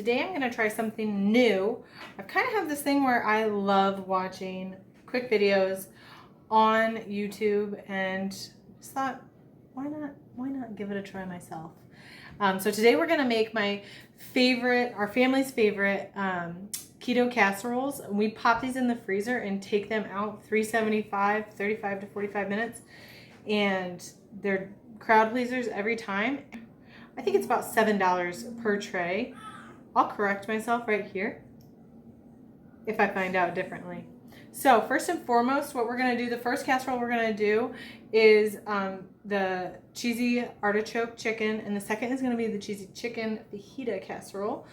today I'm going to try something new. I kind of have this thing where I love watching quick videos on YouTube, and just thought, why not give it a try myself? So today we're going to make our family's favorite keto casseroles. We pop these in the freezer and take them out 375, 35 to 45 minutes, and they're crowd pleasers every time. I think it's about $7 per tray. I'll correct myself right here if I find out differently. So first and foremost, what we're going to do, the first casserole we're going to do is the cheesy artichoke chicken, and the second is going to be the cheesy chicken fajita casserole.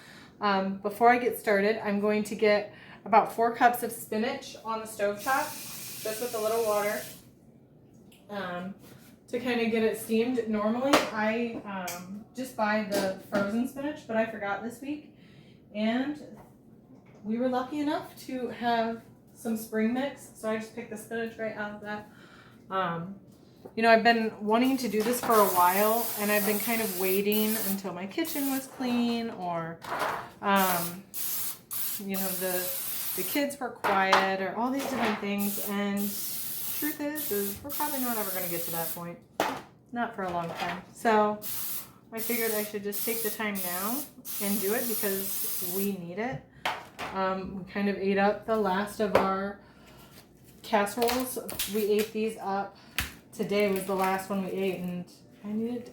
Before I get started, I'm going to get about 4 cups of spinach on the stovetop, just with a little water, to kind of get it steamed. Normally I just buy the frozen spinach, but I forgot this week, and we were lucky enough to have some spring mix, so I just picked the spinach right out of that. You know, I've been wanting to do this for a while, and I've been kind of waiting until my kitchen was clean, or you know, the kids were quiet, or all these different things. And truth is we're probably not ever going to get to that point, not for a long time. So I figured I should just take the time now and do it because we need it. We kind of ate up the last of our casseroles. We ate these up. Today was the last one we ate, and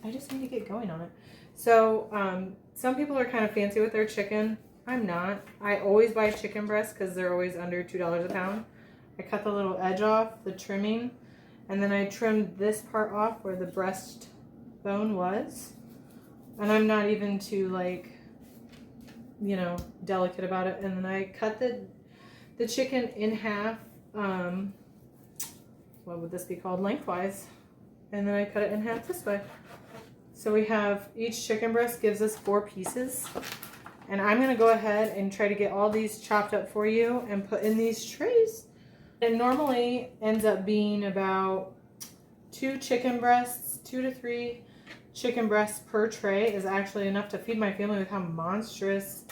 I just need to get going on it. So some people are kind of fancy with their chicken. I'm not. I always buy chicken breasts because they're always under $2 a pound. I cut the little edge off, the trimming, and then I trimmed this part off where the breast bone was. And I'm not even too, like, you know, delicate about it. And then I cut the chicken in half, what would this be called, lengthwise, and then I cut it in half this way. So we have, each chicken breast gives us 4 pieces, and I'm going to go ahead and try to get all these chopped up for you and put in these trays. It normally ends up being about 2 chicken breasts, 2 to 3 chicken breasts per tray is actually enough to feed my family with how monstrous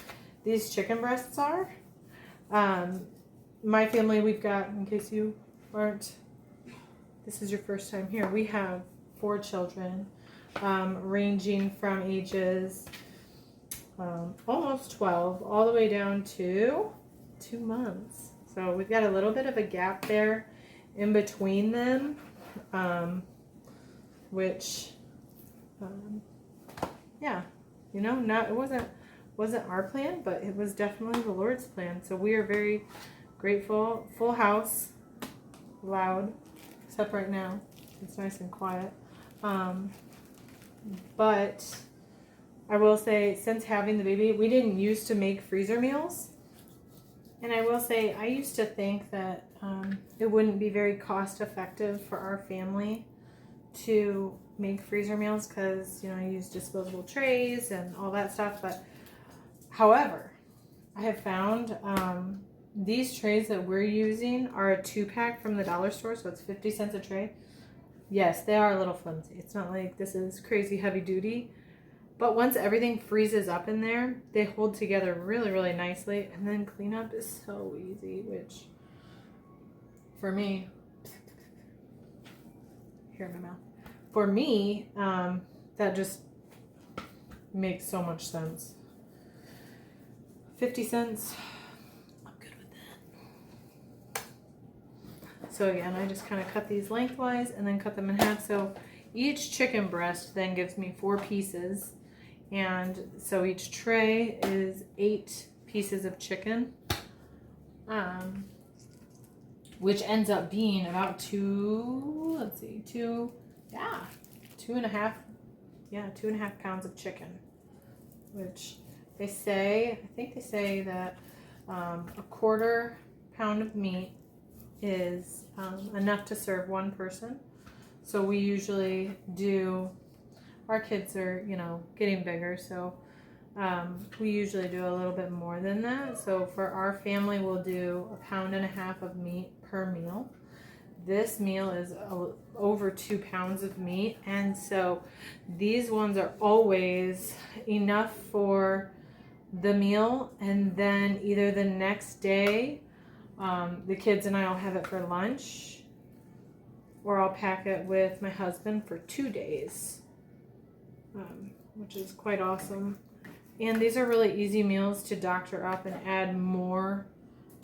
these chicken breasts are. My family, we've got, in case you aren't, this is your first time here, we have 4 children, ranging from ages almost 12 all the way down to 2 months. So we've got a little bit of a gap there in between them, which yeah, you know, it wasn't our plan, but it was definitely the Lord's plan. So we are very grateful. Full house, loud, except right now it's nice and quiet. But I will say, since having the baby, we didn't used to make freezer meals. And I will say, I used to think that it wouldn't be very cost effective for our family to make freezer meals because, you know, I use disposable trays and all that stuff. But however, I have found these trays that we're using are a 2-pack from the dollar store, so it's 50 cents a tray. Yes, they are a little flimsy. It's not like this is crazy heavy duty, but once everything freezes up in there, they hold together really, really nicely, and then cleanup is so easy, which for me, here in my mouth, for me, that just makes so much sense. 50 cents, I'm good with that. So again, I just kind of cut these lengthwise and then cut them in half. So each chicken breast then gives me 4 pieces. And so each tray is 8 pieces of chicken, which ends up being about 2.5 pounds of chicken, which they say, I think they say that a 1/4 pound of meat is enough to serve 1 person. So we usually do, our kids are, you know, getting bigger, so we usually do a little bit more than that. So for our family, we'll do 1.5 pounds of meat per meal. This meal is over 2 pounds of meat, and so these ones are always enough for the meal, and then either the next day, the kids and I will have it for lunch, or I'll pack it with my husband for 2 days, which is quite awesome. And these are really easy meals to doctor up and add more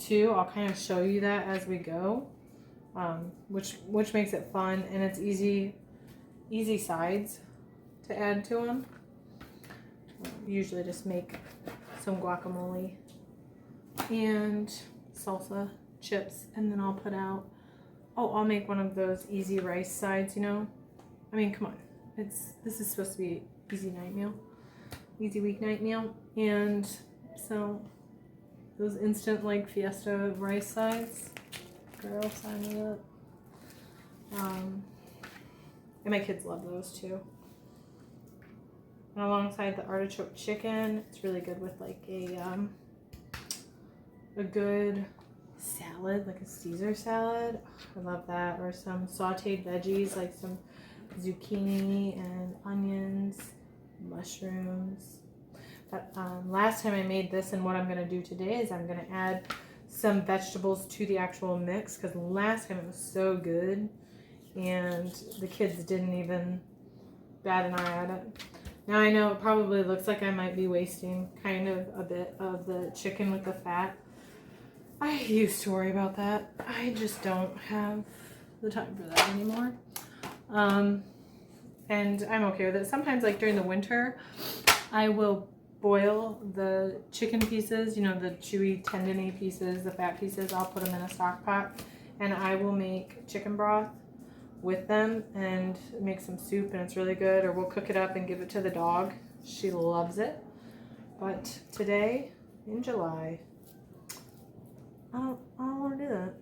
to. I'll kind of show you that as we go, which makes it fun, and it's easy sides to add to them. Usually just make some guacamole and salsa chips, and then I'll put out, I'll make one of those easy rice sides, you know. I mean, come on, this is supposed to be easy night meal, easy weeknight meal. And so those instant like Fiesta rice sides, girl, sign it up. And my kids love those too. And alongside the artichoke chicken, it's really good with like a good salad, like a Caesar salad. I love that. Or some sauteed veggies, like some zucchini and onions, mushrooms. But last time I made this, and what I'm going to do today is I'm going to add some vegetables to the actual mix, because last time it was so good and the kids didn't even bat an eye at it. Now I know it probably looks like I might be wasting kind of a bit of the chicken with the fat. I used to worry about that. I just don't have the time for that anymore. And I'm okay with it. Sometimes, like during the winter, I will boil the chicken pieces, you know, the chewy, tendony pieces, the fat pieces. I'll put them in a stock pot, and I will make chicken broth with them and make some soup, and it's really good. Or we'll cook it up and give it to the dog. She loves it. But today, in July, I don't want to do that.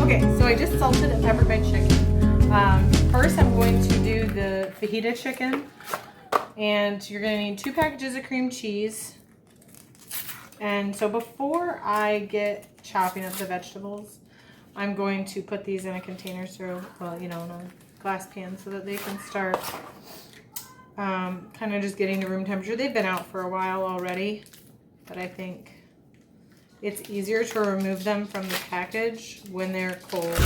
Okay, so I just salted and peppered my chicken. First, I'm going to do the fajita chicken. And you're going to need 2 packages of cream cheese. And so before I get chopping up the vegetables, I'm going to put these in a container, so, well, you know, in a glass pan, so that they can start kind of just getting to room temperature. They've been out for a while already, but I think it's easier to remove them from the package when they're cold.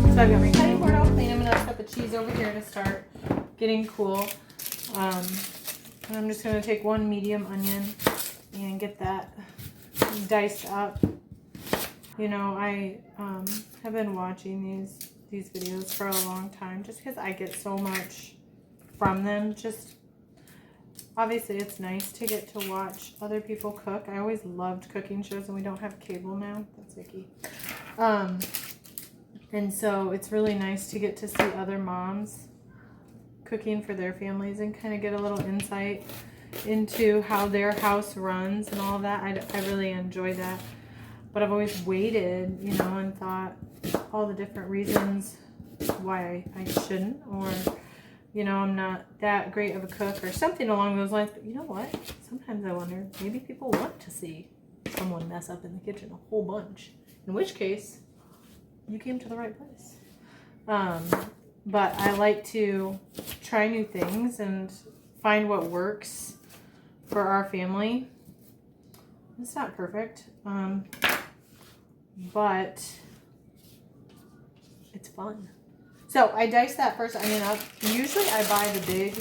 So I've got my cutting board all clean. I'm going to set the cheese over here to start getting cool. And I'm just going to take 1 medium onion and get that diced up. You know, I have been watching these videos for a long time just because I get so much from them. Just obviously it's nice to get to watch other people cook. I always loved cooking shows, and we don't have cable now. That's icky. And so it's really nice to get to see other moms cooking for their families and kind of get a little insight into how their house runs and all that. I really enjoy that. But I've always waited, you know, and thought all the different reasons why I shouldn't, or, you know, I'm not that great of a cook or something along those lines. But you know what? Sometimes I wonder, maybe people want to see someone mess up in the kitchen a whole bunch. In which case, you came to the right place. But I like to try new things and find what works for our family. It's not perfect, but it's fun. So I diced that first onion up. Usually I buy the big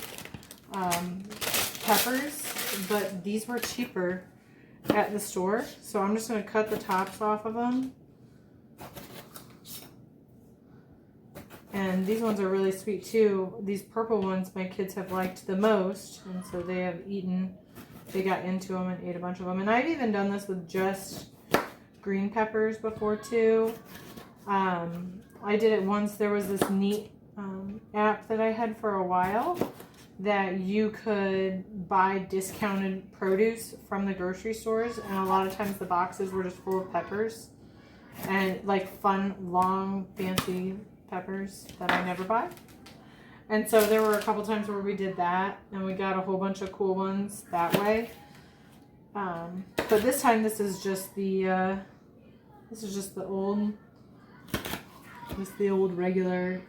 peppers, but these were cheaper at the store. So I'm just going to cut the tops off of them. And these ones are really sweet too. These purple ones my kids have liked the most, and so they got into them and ate a bunch of them. And I've even done this with just green peppers before too. I did it once. There was this neat app that I had for a while that you could buy discounted produce from the grocery stores, and a lot of times the boxes were just full of peppers, and like fun, long, fancy peppers that I never buy. And so there were a couple times where we did that, and we got a whole bunch of cool ones that way. But this time this is just the old regular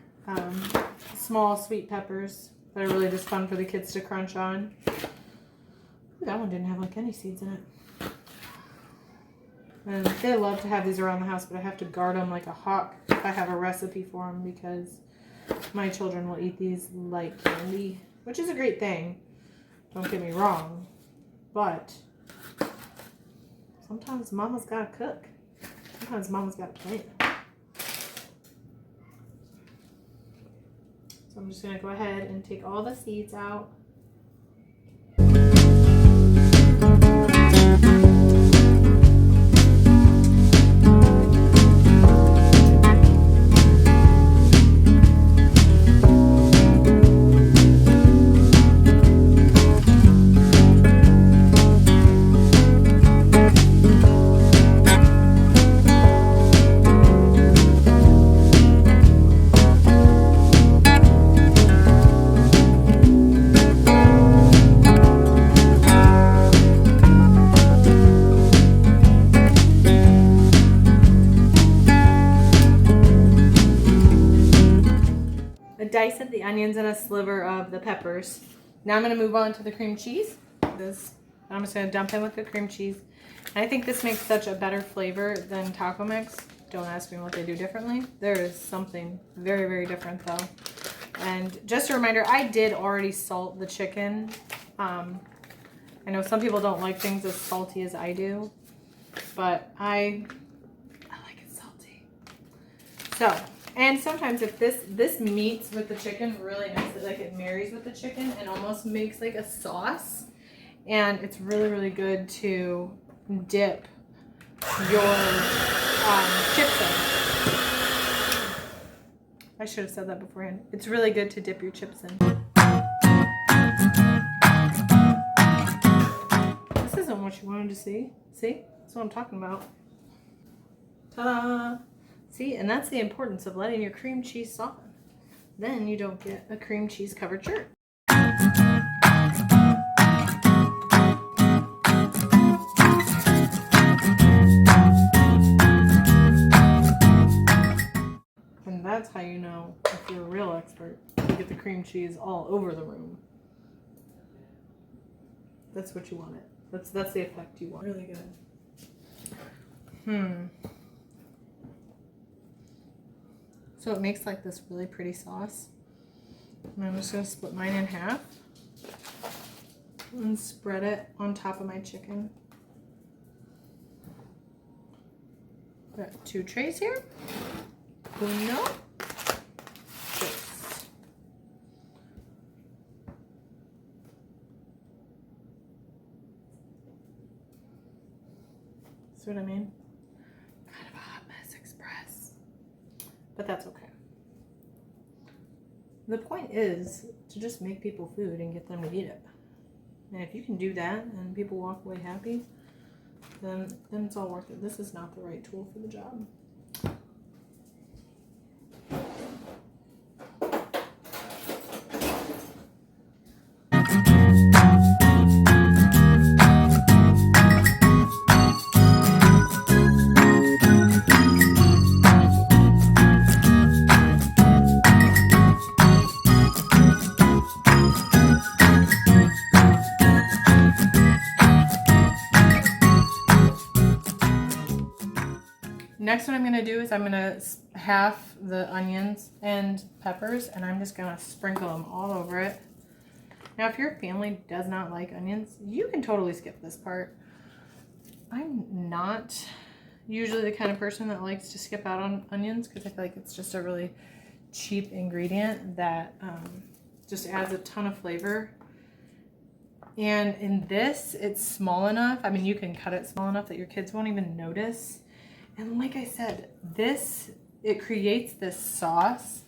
small sweet peppers that are really just fun for the kids to crunch on. Ooh, that one didn't have like any seeds in it. And they love to have these around the house, but I have to guard them like a hawk if I have a recipe for them, because my children will eat these like candy, which is a great thing. Don't get me wrong, but sometimes mama's gotta cook. Sometimes mama's gotta plan. So I'm just gonna go ahead and take all the seeds out. Dice of the onions and a sliver of the peppers. Now I'm going to move on to the cream cheese. I'm just going to dump in with the cream cheese. And I think this makes such a better flavor than taco mix. Don't ask me what they do differently. There is something very, very different though. And just a reminder, I did already salt the chicken. I know some people don't like things as salty as I do, but I like it salty. So, and sometimes if this meets with the chicken really nicely, like it marries with the chicken and almost makes like a sauce. And it's really, really good to dip your chips in. I should have said that beforehand. It's really good to dip your chips in. This isn't what you wanted to see. See? That's what I'm talking about. Ta-da! See, and that's the importance of letting your cream cheese soften. Then you don't get a cream cheese covered shirt. And that's how you know if you're a real expert. You get the cream cheese all over the room. That's what you want it. That's the effect you want. Really good. So it makes like this really pretty sauce. And I'm just going to split mine in half and spread it on top of my chicken. Got 2 trays here. Uno. Dos. See what I mean? Kind of a hot mess express. But that's okay. The point is to just make people food and get them to eat it. And if you can do that and people walk away happy, then it's all worth it. This is not the right tool for the job. Next, what I'm going to do is I'm going to half the onions and peppers, and I'm just going to sprinkle them all over it. Now, if your family does not like onions, you can totally skip this part. I'm not usually the kind of person that likes to skip out on onions because I feel like it's just a really cheap ingredient that just adds a ton of flavor. And in this, it's small enough. I mean, you can cut it small enough that your kids won't even notice. And like I said, it creates this sauce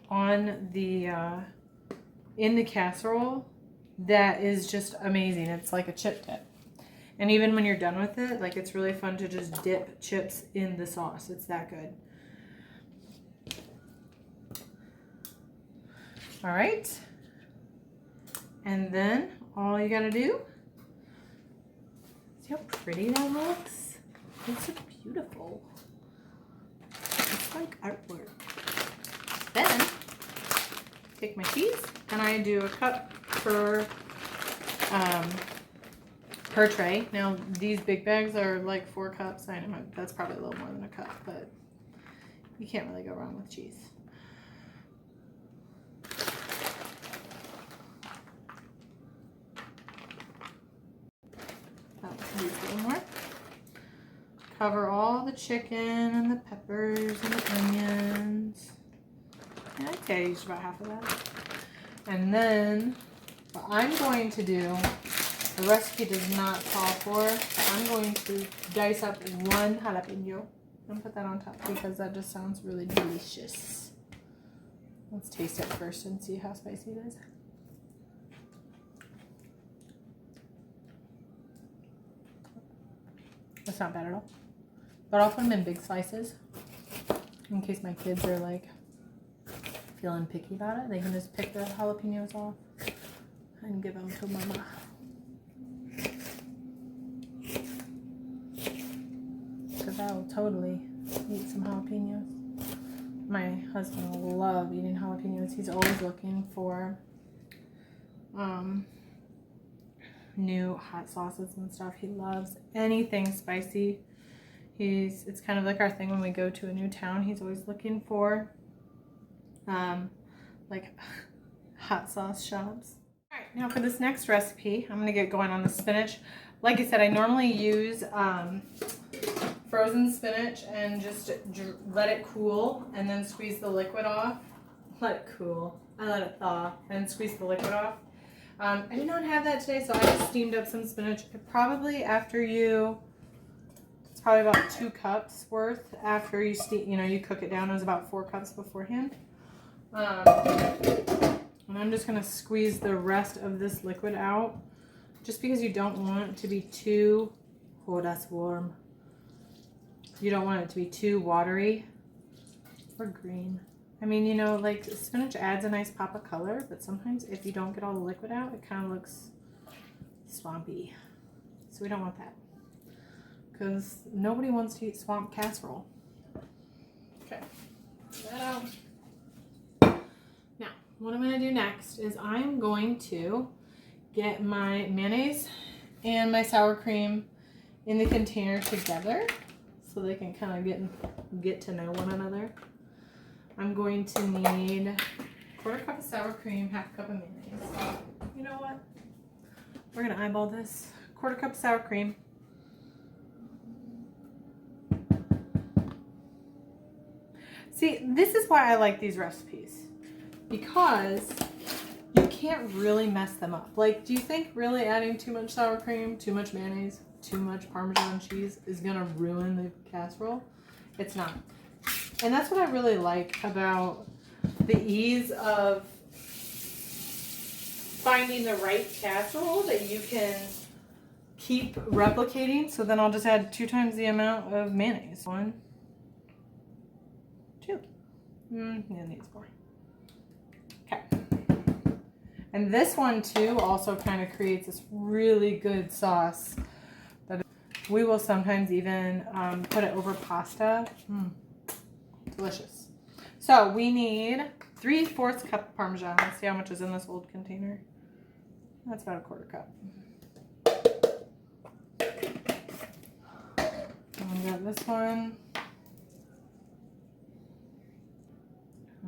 on the in the casserole that is just amazing. It's like a chip dip. And even when you're done with it, like it's really fun to just dip chips in the sauce. It's that good. All right. And then all you gotta do See how pretty that looks? It's so beautiful. It's like artwork. Then, take my cheese, and I do a cup per tray. Now, these big bags are like 4 cups. I know that's probably a little more than a cup, but you can't really go wrong with cheese. Use a little more. Cover all the chicken and the peppers and the onions. And I'd say I used about half of that. And then what I'm going to do, the recipe does not call for, I'm going to dice up 1 jalapeno and put that on top because that just sounds really delicious. Let's taste it first and see how spicy it is. That's not bad at all. But I'll put them in big slices in case my kids are like feeling picky about it. They can just pick the jalapenos off and give them to mama. Because I will totally eat some jalapenos. My husband will love eating jalapenos. He's always looking for new hot sauces and stuff. He loves anything spicy. It's kind of like our thing when we go to a new town. He's always looking for like hot sauce shops. All right, now for this next recipe, I'm gonna get going on the spinach. Like I said, I normally use frozen spinach and just let it cool and then squeeze the liquid off. Let it cool. I let it thaw and squeeze the liquid off. I did not have that today, so I just steamed up some spinach. Probably after it's probably about 2 cups worth after you you cook it down. It was about 4 cups beforehand. And I'm just gonna squeeze the rest of this liquid out, just because you don't want it to be too, oh, that's warm. You don't want it to be too watery or green. I mean, like spinach adds a nice pop of color, but sometimes if you don't get all the liquid out, it kind of looks swampy. So we don't want that, because nobody wants to eat swamp casserole. Okay, get that out. Now, what I'm going to do next is I'm going to get my mayonnaise and my sour cream in the container together so they can kind of get to know one another. I'm going to need a 1/4 cup of sour cream, 1/2 cup of mayonnaise. You know what? We're going to eyeball this. 1/4 cup of sour cream. See, this is why I like these recipes, because you can't really mess them up. Like, do you think really adding too much sour cream, too much mayonnaise, too much Parmesan cheese is going to ruin the casserole? It's not. And that's what I really like about the ease of finding the right casserole that you can keep replicating. So then I'll just add 2 times the amount of mayonnaise. 1, 2. Yeah, needs more. Okay. And this one too also kind of creates this really good sauce that we will sometimes even put it over pasta. Delicious. So we need 3/4 cup of Parmesan. Let's see how much is in this old container. That's about a 1/4 cup. And we got this one.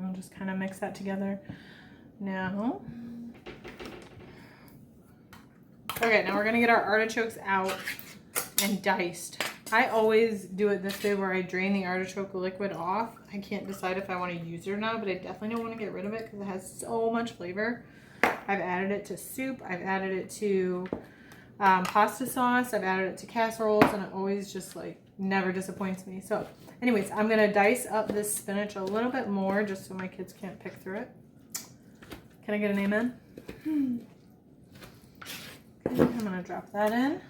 I'll just kind of mix that together. Now, okay, now we're gonna get our artichokes out and diced. I always do it this way where I drain the artichoke liquid off. I can't decide if I want to use it or not, but I definitely don't want to get rid of it because it has so much flavor. I've added it to soup. I've added it to pasta sauce. I've added it to casseroles, and it always just like never disappoints me. So anyways, I'm going to dice up this spinach a little bit more just so my kids can't pick through it. Can I get an amen? Okay, I'm going to drop that in.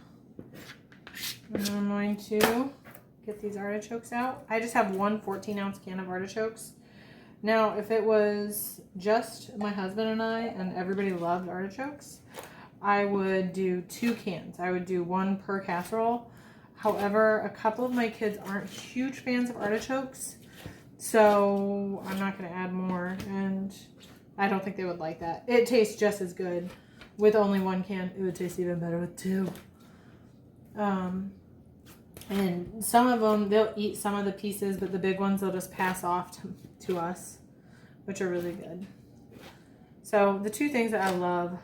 And I'm going to get these artichokes out. I just have 1 14-ounce can of artichokes. Now, if it was just my husband and I and everybody loved artichokes, I would do 2 cans. I would do 1 per casserole. However, a couple of my kids aren't huge fans of artichokes, so I'm not going to add more, and I don't think they would like that. It tastes just as good with only 1 can. It would taste even better with 2. And some of them, they'll eat some of the pieces, but the big ones they'll just pass off to us, which are really good. So the 2 things that I love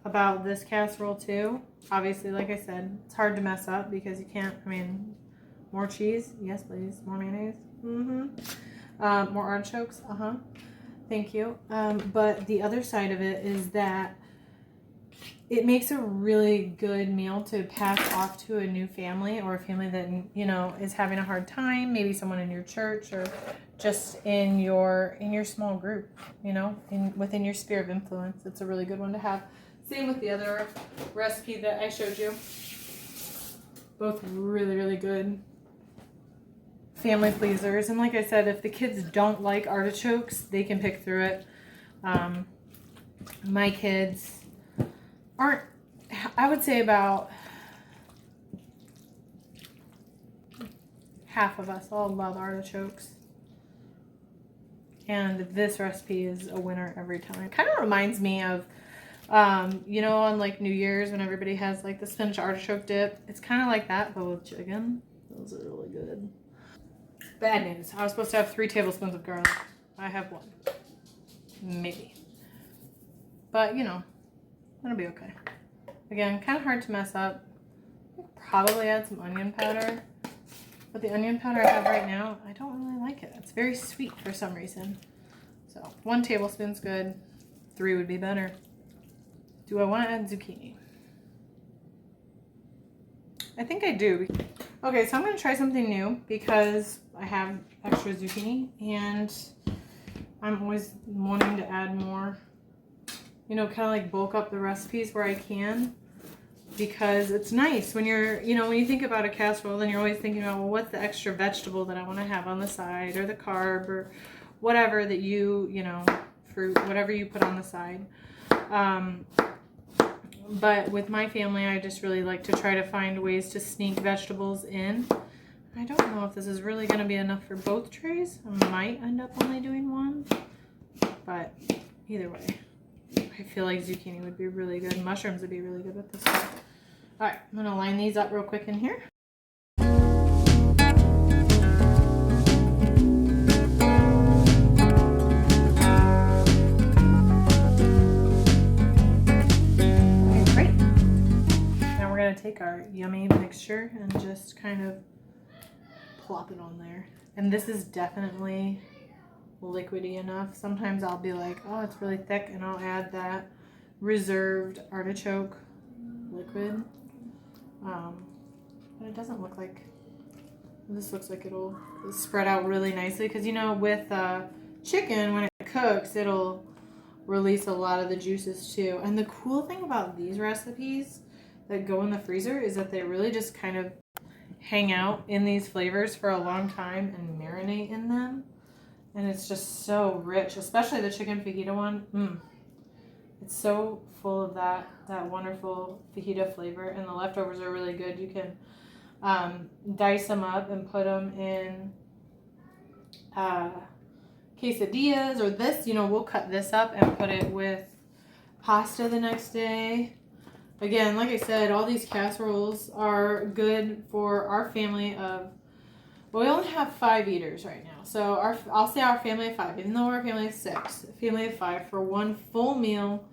about this casserole too, obviously, like I said, it's hard to mess up because you can't, I mean, more cheese, yes please, more mayonnaise, more artichokes, thank you. But the other side of it is that it makes a really good meal to pass off to a new family, or a family that, you know, is having a hard time, maybe someone in your church, or just in your small group, you know, within your sphere of influence. It's a really good one to have. Same with the other recipe that I showed you. Both really, really good family pleasers. And like I said, if the kids don't like artichokes, they can pick through it. My kids aren't, I would say about half of us all love artichokes. And this recipe is a winner every time. It kind of reminds me of, you know, on like New Year's when everybody has like the spinach artichoke dip. It's kind of like that, but with chicken. Those are really good. Bad news. I was supposed to have 3 tablespoons of garlic. I have 1. Maybe. But, you know, it'll be okay. Again, kind of hard to mess up. Probably add some onion powder. But the onion powder I have right now, I don't really like it. It's very sweet for some reason. So 1 tablespoon's good. 3 would be better. Do I want to add zucchini? I think I do. Okay, so I'm going to try something new because I have extra zucchini and I'm always wanting to add more. You know, kind of like bulk up the recipes where I can, because it's nice when you're, you know, when you think about a casserole, then you're always thinking about, well, what's the extra vegetable that I want to have on the side, or the carb, or whatever that you know, fruit, whatever you put on the side. But with my family, I just really like to try to find ways to sneak vegetables in. I don't know if this is really going to be enough for both trays. I might end up only doing 1, but either way. I feel like zucchini would be really good. Mushrooms would be really good with this one. All right, I'm gonna line these up real quick in here. Okay, great. Now we're gonna take our yummy mixture and just kind of plop it on there. And this is definitely liquidy enough. Sometimes I'll be like, oh, it's really thick, and I'll add that reserved artichoke liquid. But it doesn't look like, this looks like it'll spread out really nicely, because you know, with chicken, when it cooks, it'll release a lot of the juices too. And the cool thing about these recipes that go in the freezer is that they really just kind of hang out in these flavors for a long time and marinate in them. And it's just so rich, especially the chicken fajita one. It's so full of that wonderful fajita flavor, and the leftovers are really good. You can dice them up and put them in quesadillas, or this, you know, we'll cut this up and put it with pasta the next day. Again, like I said, all these casseroles are good for our family of, well, we only have 5 eaters right now. So I'll say our family of 5, even though we're a family of 6. A family of 5 for 1 full meal,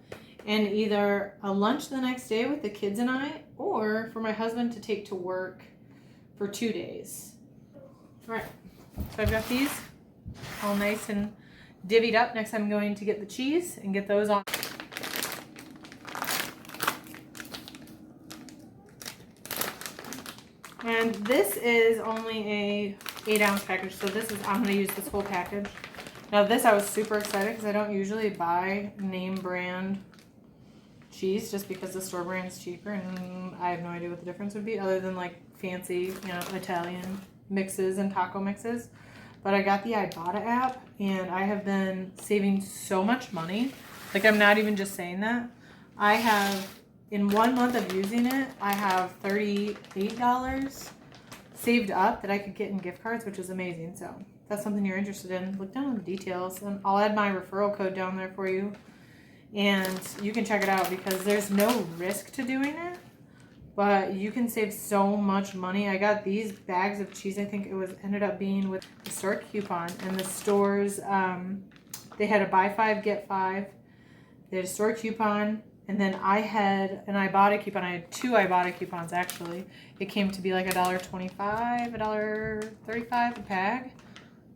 and either a lunch the next day with the kids and I, or for my husband to take to work for 2 days. All right, so I've got these all nice and divvied up. Next I'm going to get the cheese and get those on. And this is only a 8-ounce package, so this is, I'm going to use this whole package. Now this, I was super excited because I don't usually buy name brand cheese just because the store brand's cheaper, and I have no idea what the difference would be other than like fancy, you know, Italian mixes and taco mixes. But I got the IBOTTA app, and I have been saving so much money. Like, I'm not even just saying that. I have in 1 month of using it, I have $38 saved up that I could get in gift cards, which is amazing. So if that's something you're interested in, look down on the details, and I'll add my referral code down there for you. And you can check it out because there's no risk to doing it, but you can save so much money. I got these bags of cheese. I think it was ended up being with the store coupon, and the stores, they had a buy 5 get 5. They had a store coupon, and then I had an IBOTTA coupon. I had 2 IBOTTA coupons actually. It came to be like $1.25, $1.35 a bag,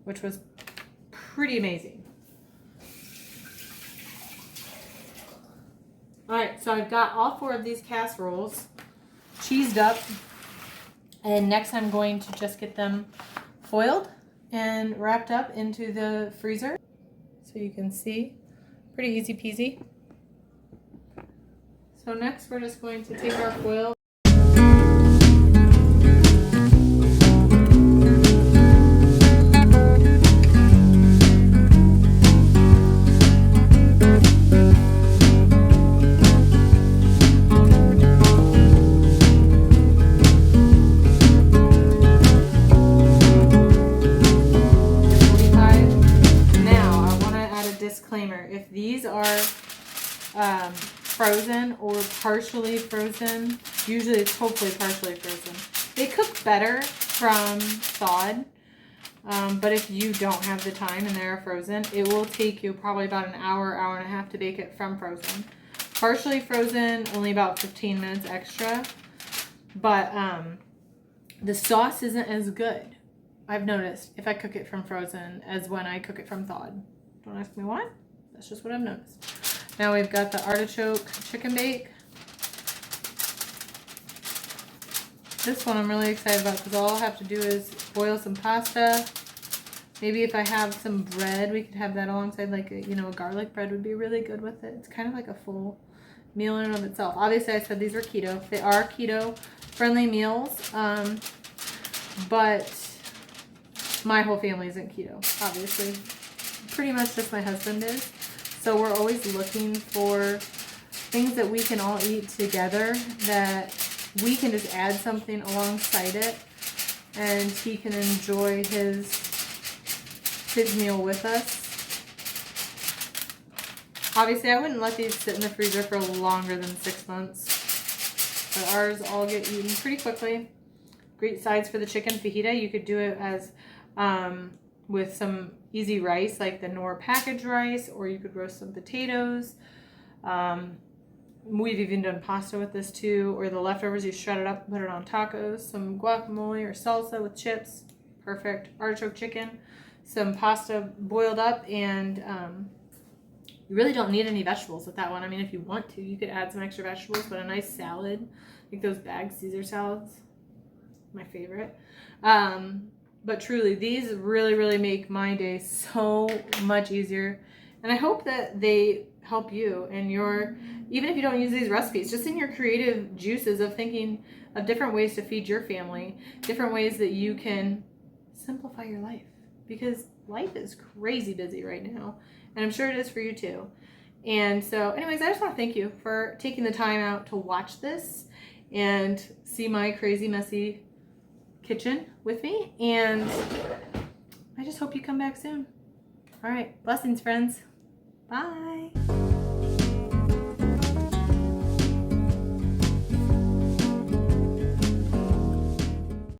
which was pretty amazing. All right, so I've got all 4 of these casseroles cheesed up, and next I'm going to just get them foiled and wrapped up into the freezer. So you can see, pretty easy peasy. So next we're just going to take our foil. Disclaimer, if these are frozen or partially frozen, usually it's hopefully partially frozen, they cook better from thawed, but if you don't have the time and they're frozen, it will take you probably about an hour, hour and a half to bake it from frozen. Partially frozen, only about 15 minutes extra, but the sauce isn't as good, I've noticed, if I cook it from frozen as when I cook it from thawed. Don't ask me why. That's just what I've noticed. Now we've got the artichoke chicken bake. This one I'm really excited about because all I'll have to do is boil some pasta. Maybe if I have some bread, we could have that alongside, like a, a garlic bread would be really good with it. It's kind of like a full meal in and of itself. Obviously, I said these were keto. They are keto-friendly meals, but my whole family isn't keto, obviously. Pretty much just my husband is. So we're always looking for things that we can all eat together, that we can just add something alongside it and he can enjoy his meal with us. Obviously I wouldn't let these sit in the freezer for longer than 6 months, but ours all get eaten pretty quickly. Great sides for the chicken fajita. You could do it as with some easy rice, like the Knorr packaged rice, or you could roast some potatoes. We've even done pasta with this too, or the leftovers, you shred it up and put it on tacos. Some guacamole or salsa with chips, perfect. Artichoke chicken, some pasta boiled up, and you really don't need any vegetables with that one. I mean, if you want to, you could add some extra vegetables, but a nice salad, like those bagged Caesar salads, my favorite. But truly, these really, really make my day so much easier. And I hope that they help you in your, even if you don't use these recipes, just in your creative juices of thinking of different ways to feed your family, different ways that you can simplify your life. Because life is crazy busy right now. And I'm sure it is for you too. And so anyways, I just want to thank you for taking the time out to watch this and see my crazy, messy kitchen with me, and I just hope you come back soon. All right, blessings, friends. Bye.